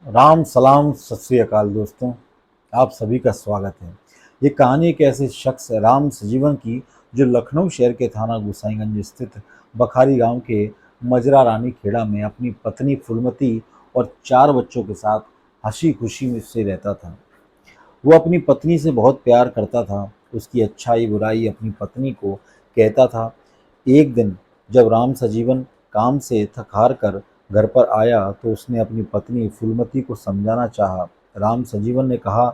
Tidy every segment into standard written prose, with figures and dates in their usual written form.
राम सलाम सत श्री अकाल दोस्तों। आप सभी का स्वागत है। ये कहानी एक ऐसे शख्स राम सजीवन की जो लखनऊ शहर के थाना गोसाईगंज स्थित बखारी गांव के मजरा रानी खेड़ा में अपनी पत्नी फुलमती और 4 बच्चों के साथ हंसी खुशी में से रहता था। वो अपनी पत्नी से बहुत प्यार करता था। उसकी अच्छाई बुराई अपनी पत्नी को कहता था। एक दिन जब राम सजीवन काम से थक हार कर घर पर आया तो उसने अपनी पत्नी फूलमती को समझाना चाहा। राम सजीवन ने कहा,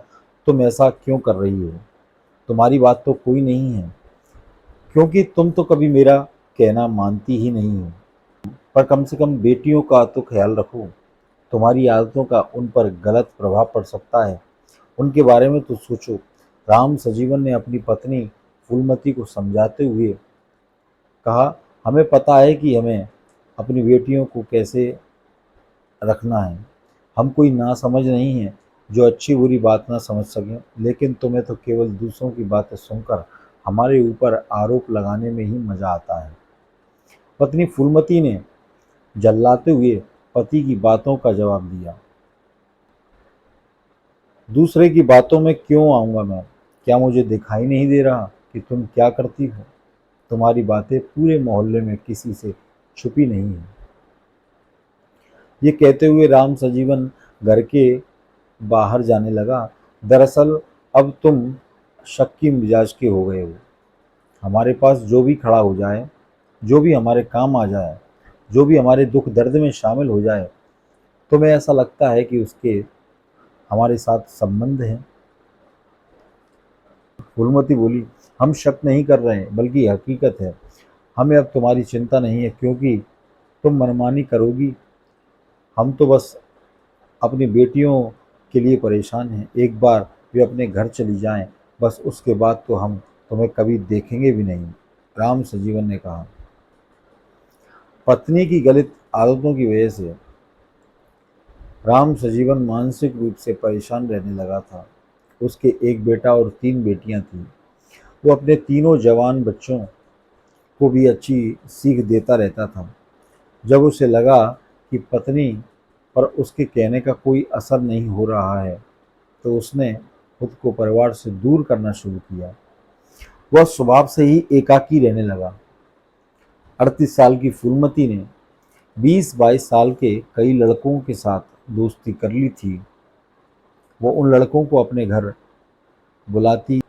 तुम ऐसा क्यों कर रही हो? तुम्हारी बात तो कोई नहीं है, क्योंकि तुम तो कभी मेरा कहना मानती ही नहीं हो। पर कम से कम बेटियों का तो ख्याल रखो। तुम्हारी आदतों का उन पर गलत प्रभाव पड़ सकता है। उनके बारे में तो सोचो। राम सजीवन ने अपनी पत्नी फूलमती को समझाते हुए कहा, हमें पता है कि हमें अपनी बेटियों को कैसे रखना है। हम कोई नासमझ नहीं है जो अच्छी बुरी बात ना समझ सकें, लेकिन तुम्हें तो केवल दूसरों की बातें सुनकर हमारे ऊपर आरोप लगाने में ही मजा आता है। पत्नी फूलमती ने झल्लाते हुए पति की बातों का जवाब दिया, दूसरे की बातों में क्यों आऊंगा मैं? क्या मुझे दिखाई नहीं दे रहा कि तुम क्या करती हो? तुम्हारी बातें पूरे मोहल्ले में किसी से छुपी नहीं है। ये कहते हुए राम सजीवन घर के बाहर जाने लगा। दरअसल अब तुम शक्की मिजाज के हो गए हो। हमारे पास जो भी खड़ा हो जाए, जो भी हमारे काम आ जाए, जो भी हमारे दुख दर्द में शामिल हो जाए, तुम्हें ऐसा लगता है कि उसके हमारे साथ संबंध है। फूलमती बोली, हम शक नहीं कर रहे हैं, बल्कि हकीकत है। हमें अब तुम्हारी चिंता नहीं है, क्योंकि तुम मनमानी करोगी। हम तो बस अपनी बेटियों के लिए परेशान हैं। एक बार वे अपने घर चली जाएं, बस उसके बाद तो हम तुम्हें कभी देखेंगे भी नहीं। राम सजीवन ने कहा। पत्नी की गलत आदतों की वजह से राम सजीवन मानसिक रूप से परेशान रहने लगा था। उसके एक बेटा और 3 बेटियां थीं। वो अपने तीनों जवान बच्चों को भी अच्छी सीख देता रहता था। जब उसे लगा कि पत्नी पर उसके कहने का कोई असर नहीं हो रहा है, तो उसने खुद को परिवार से दूर करना शुरू किया। वह स्वभाव से ही एकाकी रहने लगा। 38 साल की फूलमती ने 20-22 साल के कई लड़कों के साथ दोस्ती कर ली थी। वो उन लड़कों को अपने घर बुलाती।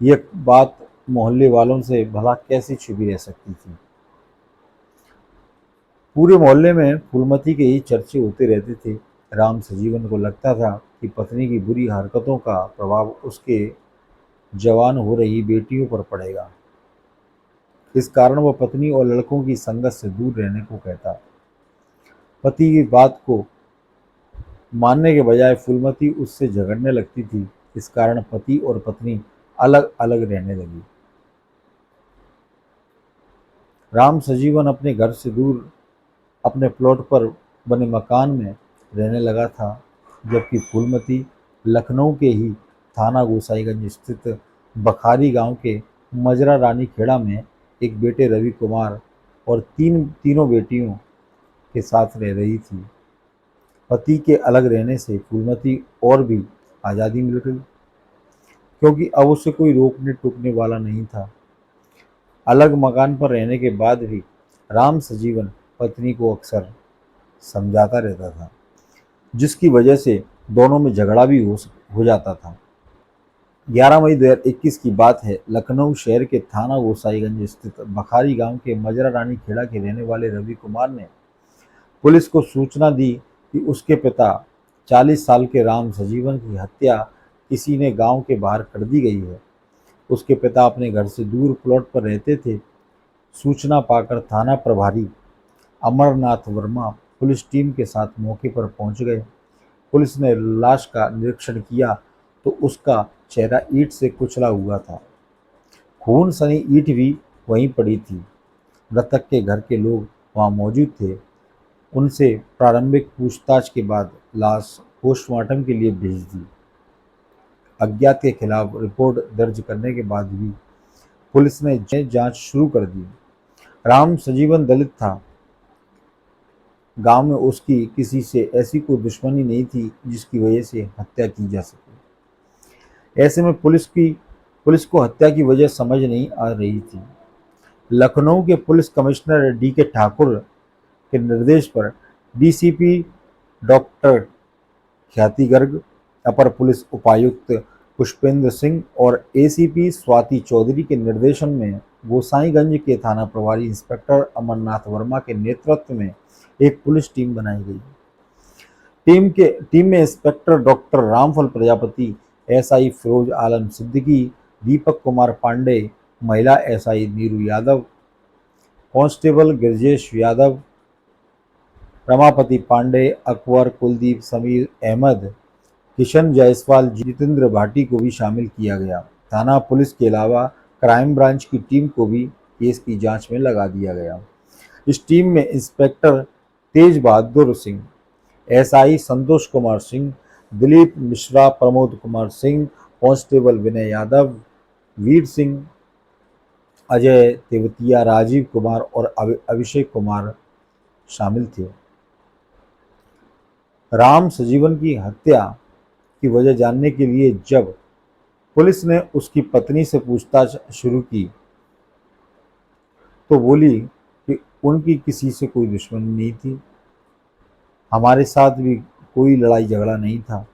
ये बात मोहल्ले वालों से भला कैसे छिपी रह सकती थी? पूरे मोहल्ले में फूलमती के ही चर्चे होते रहते थे। राम सजीवन को लगता था कि पत्नी की बुरी हरकतों का प्रभाव उसके जवान हो रही बेटियों पर पड़ेगा। इस कारण वह पत्नी और लड़कों की संगत से दूर रहने को कहता। पति की बात को मानने के बजाय फूलमती उससे झगड़ने लगती थी। इस कारण पति और पत्नी अलग अलग रहने लगी। राम सजीवन अपने घर से दूर अपने प्लॉट पर बने मकान में रहने लगा था, जबकि फूलमती लखनऊ के ही थाना गोसाईगंज स्थित बखारी गांव के मजरा रानी खेड़ा में एक बेटे रवि कुमार और तीनों बेटियों के साथ रह रही थी। पति के अलग रहने से फूलमती और भी आज़ादी मिल गई, क्योंकि अब उसे कोई रोकने टोकने वाला नहीं था। अलग मकान पर रहने के बाद भी राम सजीवन पत्नी को अक्सर समझाता रहता था, जिसकी वजह से दोनों में झगड़ा भी हो जाता था। 11 मई 2021 की बात है। लखनऊ शहर के थाना गोसाईगंज स्थित बखारी गांव के मजरा रानी खेड़ा के रहने वाले रवि कुमार ने पुलिस को सूचना दी कि उसके पिता 40 साल के राम सजीवन की हत्या किसी ने गांव के बाहर कर दी गई है। उसके पिता अपने घर से दूर प्लॉट पर रहते थे। सूचना पाकर थाना प्रभारी अमरनाथ वर्मा पुलिस टीम के साथ मौके पर पहुंच गए। पुलिस ने लाश का निरीक्षण किया तो उसका चेहरा ईंट से कुचला हुआ था। खून सनी ईंट भी वहीं पड़ी थी। मृतक के घर के लोग वहां मौजूद थे। उनसे प्रारंभिक पूछताछ के बाद लाश पोस्टमार्टम के लिए भेज दी। अज्ञात के खिलाफ रिपोर्ट दर्ज करने के बाद भी पुलिस ने जांच शुरू कर दी। राम सजीवन दलित था। गांव में उसकी किसी से ऐसी कोई दुश्मनी नहीं थी जिसकी वजह से हत्या की जा सके। ऐसे में पुलिस को हत्या की वजह समझ नहीं आ रही थी। लखनऊ के पुलिस कमिश्नर डी के ठाकुर के निर्देश पर डीसीपी डॉक्टर ख्याति गर्ग, अपर पुलिस उपायुक्त पुष्पेंद्र सिंह और एसीपी स्वाति चौधरी के निर्देशन में गोसाईगंज के थाना प्रभारी इंस्पेक्टर अमरनाथ वर्मा के नेतृत्व में एक पुलिस टीम बनाई गई। टीम में इंस्पेक्टर डॉक्टर रामफल प्रजापति, एसआई फिरोज आलम सिद्दीकी, दीपक कुमार पांडे, महिला एसआई नीरू यादव, कांस्टेबल गिरजेश यादव, रमापति पांडे, अकबर, कुलदीप, समीर अहमद, किशन जायसवाल, जितेंद्र भाटी को भी शामिल किया गया। थाना पुलिस के अलावा क्राइम ब्रांच की टीम को भी केस की जांच में लगा दिया गया। इस टीम में इंस्पेक्टर तेज बहादुर सिंह, एसआई संतोष कुमार सिंह, दिलीप मिश्रा, प्रमोद कुमार सिंह, कांस्टेबल विनय यादव, वीर सिंह, अजय तेवतिया, राजीव कुमार और अभिषेक कुमार शामिल थे। राम सजीवन की हत्या की वजह जानने के लिए जब पुलिस ने उसकी पत्नी से पूछताछ शुरू की तो बोली कि उनकी किसी से कोई दुश्मनी नहीं थी, हमारे साथ भी कोई लड़ाई झगड़ा नहीं था,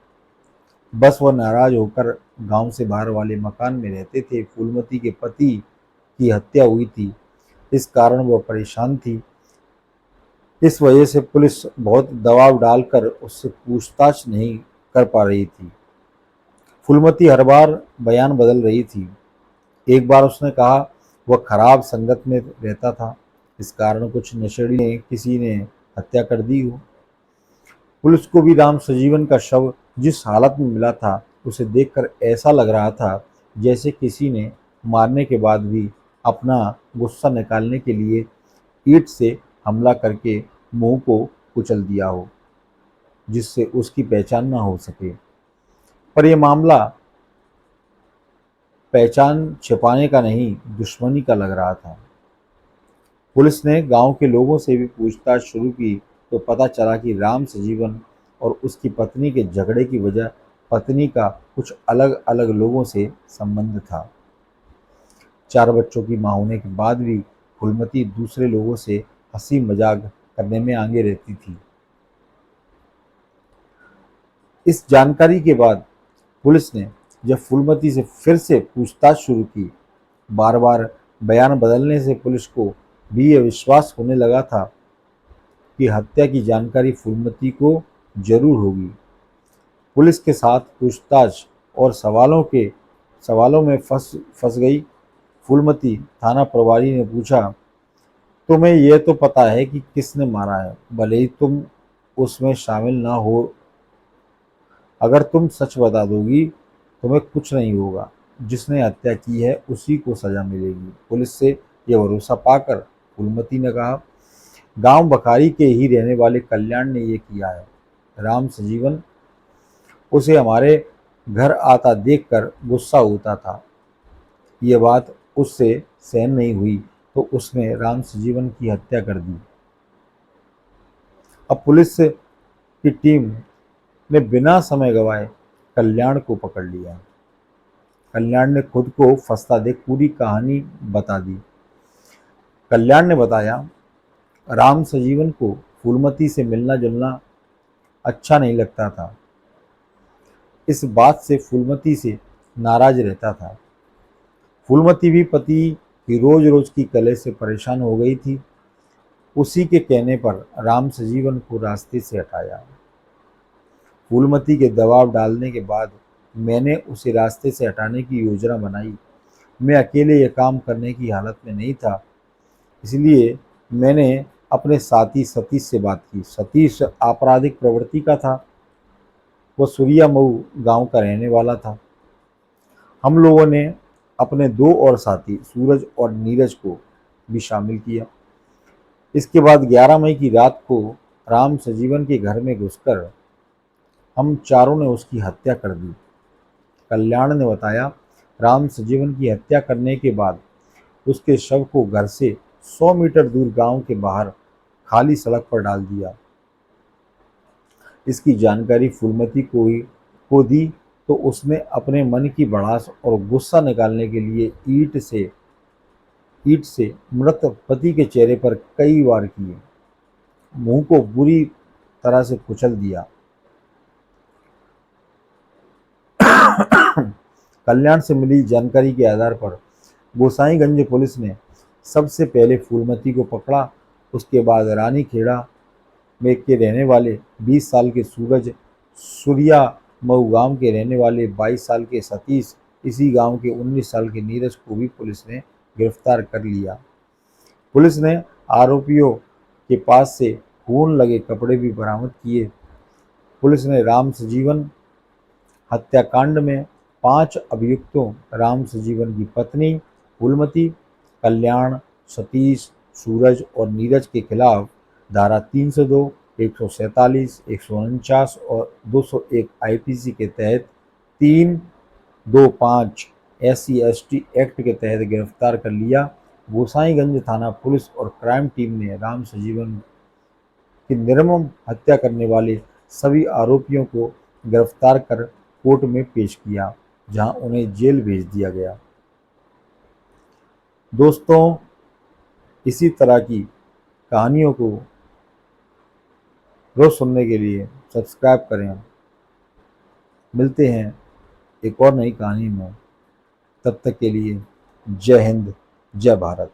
बस वह नाराज होकर गांव से बाहर वाले मकान में रहते थे। फूलमती के पति की हत्या हुई थी, इस कारण वह परेशान थी। इस वजह से पुलिस बहुत दबाव डालकर उससे पूछताछ नहीं कर पा रही थी। फूलमती हर बार बयान बदल रही थी। एक बार उसने कहा वह खराब संगत में रहता था, इस कारण कुछ नशेड़ी ने किसी ने हत्या कर दी हो। पुलिस को भी राम सजीवन का शव जिस हालत में मिला था उसे देखकर ऐसा लग रहा था जैसे किसी ने मारने के बाद भी अपना गुस्सा निकालने के लिए ईंट से हमला करके मुंह को कुचल दिया हो, जिससे उसकी पहचान ना हो सके। पर यह मामला पहचान छिपाने का नहीं, दुश्मनी का लग रहा था। पुलिस ने गांव के लोगों से भी पूछताछ शुरू की तो पता चला कि राम सजीवन और उसकी पत्नी के झगड़े की वजह पत्नी का कुछ अलग अलग लोगों से संबंध था। 4 बच्चों की मां होने के बाद भी फूलमती दूसरे लोगों से हंसी मजाक करने में आगे रहती थी। इस जानकारी के बाद पुलिस ने जब फूलमती से फिर से पूछताछ शुरू की, बार बार बयान बदलने से पुलिस को भी यह विश्वास होने लगा था कि हत्या की जानकारी फूलमती को जरूर होगी। पुलिस के साथ पूछताछ और सवालों में फंस गई फूलमती। थाना प्रभारी ने पूछा, तुम्हें यह तो पता है कि किसने मारा है, भले ही तुम उसमें शामिल ना हो, अगर तुम सच बता दोगी तुम्हें कुछ नहीं होगा, जिसने हत्या की है उसी को सजा मिलेगी। पुलिस से यह भरोसा पाकर फूलमती ने कहा, गांव बखारी के ही रहने वाले कल्याण ने यह किया है। राम सजीवन उसे हमारे घर आता देखकर गुस्सा होता था, यह बात उससे सहन नहीं हुई तो उसने राम सजीवन की हत्या कर दी। अब पुलिस की टीम ने बिना समय गवाए कल्याण को पकड़ लिया। कल्याण ने खुद को फंसता देख पूरी कहानी बता दी। कल्याण ने बताया, राम सजीवन को फूलमती से मिलना जुलना अच्छा नहीं लगता था, इस बात से फूलमती से नाराज रहता था। फूलमती भी पति की रोज रोज की कलह से परेशान हो गई थी। उसी के कहने पर राम सजीवन को रास्ते से हटाया। फूलमती के दबाव डालने के बाद मैंने उसे रास्ते से हटाने की योजना बनाई। मैं अकेले यह काम करने की हालत में नहीं था, इसलिए मैंने अपने साथी सतीश से बात की। सतीश आपराधिक प्रवृत्ति का था, वह सूर्या मऊ गांव का रहने वाला था। हम लोगों ने अपने 2 और साथी सूरज और नीरज को भी शामिल किया। इसके बाद 11 मई की रात को राम सजीवन के घर में घुसकर हम चारों ने उसकी हत्या कर दी। कल्याण ने बताया, राम सजीवन की हत्या करने के बाद उसके शव को घर से 100 मीटर दूर गांव के बाहर खाली सड़क पर डाल दिया। इसकी जानकारी फूलमती को दी तो उसने अपने मन की भड़ास और गुस्सा निकालने के लिए ईंट से मृत पति के चेहरे पर कई वार किए, मुंह को बुरी तरह से कुचल दिया। कल्याण से मिली जानकारी के आधार पर गोसाईगंज पुलिस ने सबसे पहले फूलमती को पकड़ा। उसके बाद रानीखेड़ा में के रहने वाले 20 साल के सूरज, सूर्या मऊ गांव के रहने वाले 22 साल के सतीश, इसी गांव के 19 साल के नीरज को भी पुलिस ने गिरफ्तार कर लिया। पुलिस ने आरोपियों के पास से खून लगे कपड़े भी बरामद किए। पुलिस ने राम सजीवन हत्याकांड में 5 अभियुक्तों राम सजीवन की पत्नी फूलमती, कल्याण, सतीश, सूरज और नीरज के खिलाफ धारा 302, 147, 149 और 201 आईपीसी के तहत 325 SC/ST एक्ट के तहत गिरफ्तार कर लिया। गोसाईगंज थाना पुलिस और क्राइम टीम ने राम सजीवन की निर्मम हत्या करने वाले सभी आरोपियों को गिरफ्तार कर कोर्ट में पेश किया, जहां उन्हें जेल भेज दिया गया। दोस्तों, इसी तरह की कहानियों को रोज सुनने के लिए सब्सक्राइब करें। मिलते हैं एक और नई कहानी में, तब तक के लिए जय हिंद, जय भारत।